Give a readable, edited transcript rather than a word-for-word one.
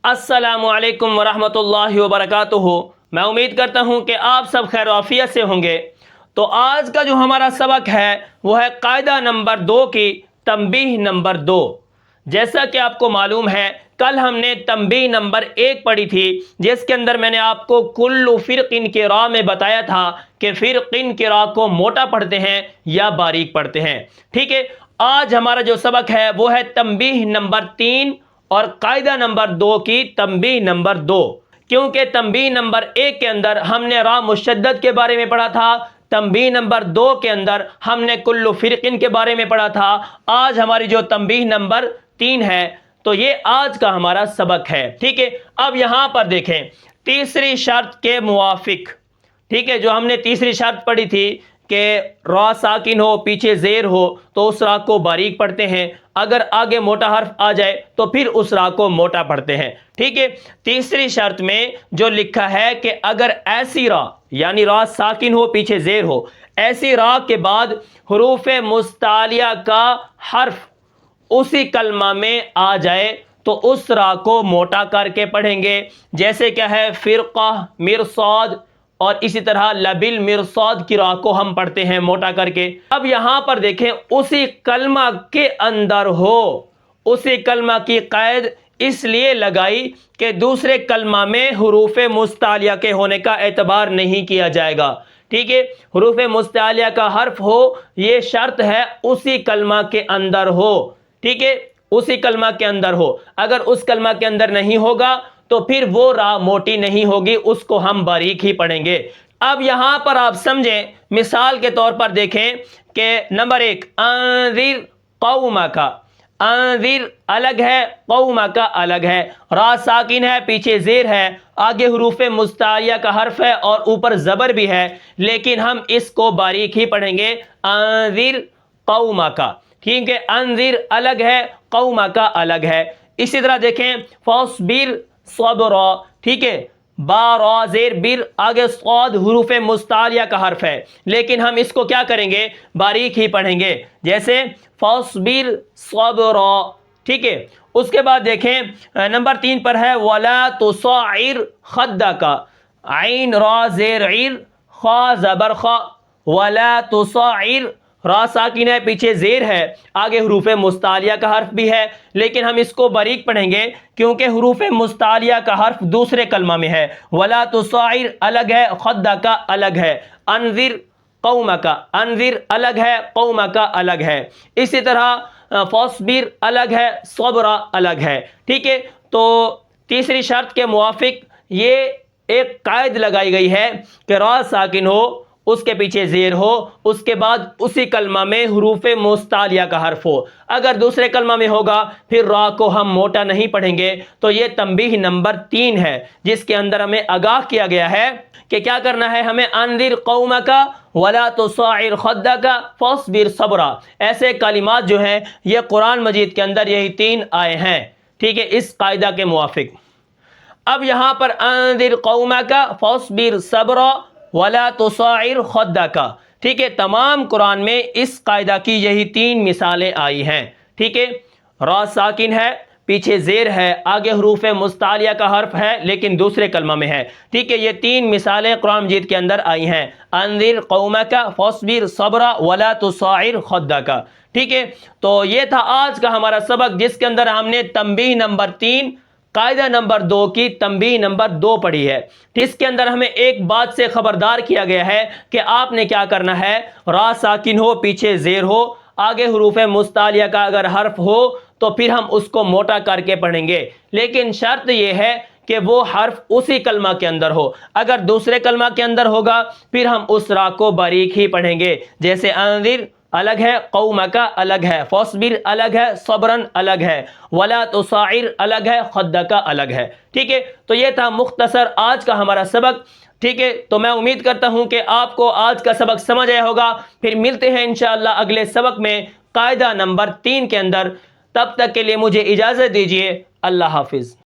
السلام علیکم ورحمۃ اللہ وبرکاتہ۔ میں امید کرتا ہوں کہ آپ سب خیر و عافیت سے ہوں گے۔ تو آج کا جو ہمارا سبق ہے وہ ہے قاعدہ نمبر 2 کی تنبیہ نمبر 2۔ جیسا کہ آپ کو معلوم ہے کل ہم نے تنبیہ نمبر 1 پڑھی تھی، جس کے اندر میں نے آپ کو کل فرق کی راہ میں بتایا تھا کہ فرق کی راہ کو موٹا پڑھتے ہیں یا باریک پڑھتے ہیں۔ ٹھیک ہے، آج ہمارا جو سبق ہے وہ ہے تنبیہ نمبر 3 اور قاعدہ نمبر 2 کی تنبیہ نمبر 2۔ کیونکہ تنبیہ نمبر 1 کے اندر ہم نے را مشدد کے بارے میں پڑھا تھا، تنبیہ نمبر 2 کے اندر ہم نے کل فرقن کے بارے میں پڑھا تھا۔ آج ہماری جو تنبیہ نمبر 3 ہے تو یہ آج کا ہمارا سبق ہے۔ ٹھیک ہے، اب یہاں پر دیکھیں تیسری شرط کے موافق، ٹھیک ہے، جو ہم نے تیسری شرط پڑھی تھی کہ را ساکن ہو پیچھے زیر ہو تو اس را کو باریک پڑھتے ہیں، اگر آگے موٹا حرف آ جائے تو پھر اس را کو موٹا پڑھتے ہیں۔ ٹھیک ہے، تیسری شرط میں جو لکھا ہے کہ اگر ایسی را یعنی را ساکن ہو پیچھے زیر ہو، ایسی را کے بعد حروف مستعلیہ کا حرف اسی کلمہ میں آ جائے تو اس را کو موٹا کر کے پڑھیں گے، جیسے کیا ہے فرقہ، مرصاد، اور اسی طرح لبل مرصاد کی راہ کو ہم پڑھتے ہیں موٹا کر کے۔ اب یہاں پر دیکھیں اسی کلمہ کے اندر ہو، اسی کلمہ کی قید اس لیے لگائی کہ دوسرے کلمہ میں حروف مستعلیہ کے ہونے کا اعتبار نہیں کیا جائے گا۔ ٹھیک ہے، حروف مستعلیہ کا حرف ہو یہ شرط ہے اسی کلمہ کے اندر ہو۔ ٹھیک ہے، اسی کلمہ کے اندر ہو، اگر اس کلمہ کے اندر نہیں ہوگا تو پھر وہ را موٹی نہیں ہوگی، اس کو ہم باریک ہی پڑھیں گے۔ اب یہاں پر آپ سمجھیں، مثال کے طور پر دیکھیں کہ نمبر 1 انذر قومک، انذر الگ ہے، قومک الگ ہے، را ساکن ہے پیچھے زیر ہے، آگے حروف مستعلیہ کا حرف ہے اور اوپر زبر بھی ہے، لیکن ہم اس کو باریک ہی پڑھیں گے، انذر قومک۔ ٹھیک ہے، انذر الگ ہے، قومک الگ ہے۔ اسی طرح دیکھیں فاصبر صبرا، ٹھیک ہے، با را زیر بر، آگے صاد حروف مستعلیہ کا حرف ہے، لیکن ہم اس کو کیا کریں گے، باریک ہی پڑھیں گے، جیسے فاصبر صبرا۔ ٹھیک ہے، اس کے بعد دیکھیں نمبر 3 پر ہے ولا تصعر خدک، عین را زیر عیر، خا زبر خا، ولا تصعر، را ساکن ہے پیچھے زیر ہے، آگے حروف مستعلیہ کا حرف بھی ہے، لیکن ہم اس کو باریک پڑھیں گے کیونکہ حروف مستعلیہ کا حرف دوسرے کلمہ میں ہے۔ ولا تصعر الگ ہے، خدک الگ ہے، انذر قومک، انذر الگ ہے، قومک الگ ہے، اسی طرح فاصبر الگ ہے، صبر الگ ہے۔ ٹھیک ہے، تو تیسری شرط کے موافق یہ ایک قید لگائی گئی ہے کہ را ساکن ہو، اس کے پیچھے زیر ہو، اس کے بعد اسی کلمہ میں حروف مستعلیہ کا حرف ہو، اگر دوسرے کلمہ میں ہوگا پھر را کو ہم موٹا نہیں پڑھیں گے۔ تو یہ تنبیہ نمبر 3 ہے جس کے اندر ہمیں آگاہ کیا گیا ہے کہ کیا کرنا ہے، ہمیں انذر قومک ولا تصعر خدک فاصبر صبرا، ایسے کلمات جو ہیں یہ قرآن مجید کے اندر یہی 3 آئے ہیں۔ ٹھیک ہے، اس قاعدہ کے موافق۔ اب یہاں پر انذر قومک فاصبر صبرا ولا تصعر خدک، ٹھیک ہے، تمام قرآن میں اس قاعدہ کی یہی 3 مثالیں آئی ہیں۔ ٹھیک ہے، را ساکن ہے پیچھے زیر ہے، آگے حروف مستعلیہ کا حرف ہے لیکن دوسرے کلمہ میں ہے۔ ٹھیک ہے، یہ 3 مثالیں قرآن مجید کے اندر آئی ہیں، انذر قومک فاصبر صبرا ولا تصعر خدک۔ ٹھیک ہے، تو یہ تھا آج کا ہمارا سبق جس کے اندر ہم نے تنبیہ نمبر 3 قاعدہ نمبر 2 کی تنبیہ نمبر 2 پڑھی ہے۔ اس کے اندر ہمیں ایک بات سے خبردار کیا گیا ہے کہ آپ نے کیا کرنا ہے، را ساکن ہو پیچھے زیر ہو، آگے حروف مستعلیہ کا اگر حرف ہو تو پھر ہم اس کو موٹا کر کے پڑھیں گے، لیکن شرط یہ ہے کہ وہ حرف اسی کلمہ کے اندر ہو، اگر دوسرے کلمہ کے اندر ہوگا پھر ہم اس را کو باریک ہی پڑھیں گے، جیسے انذر الگ ہے، قومک الگ ہے، فاصبر الگ ہے، صبرن الگ ہے، ولا تصعر الگ ہے، خدک الگ ہے۔ ٹھیک ہے، تو یہ تھا مختصر آج کا ہمارا سبق۔ ٹھیک ہے، تو میں امید کرتا ہوں کہ آپ کو آج کا سبق سمجھ آیا ہوگا، پھر ملتے ہیں انشاءاللہ اگلے سبق میں قاعدہ نمبر 3 کے اندر، تب تک کے لیے مجھے اجازت دیجیے، اللہ حافظ۔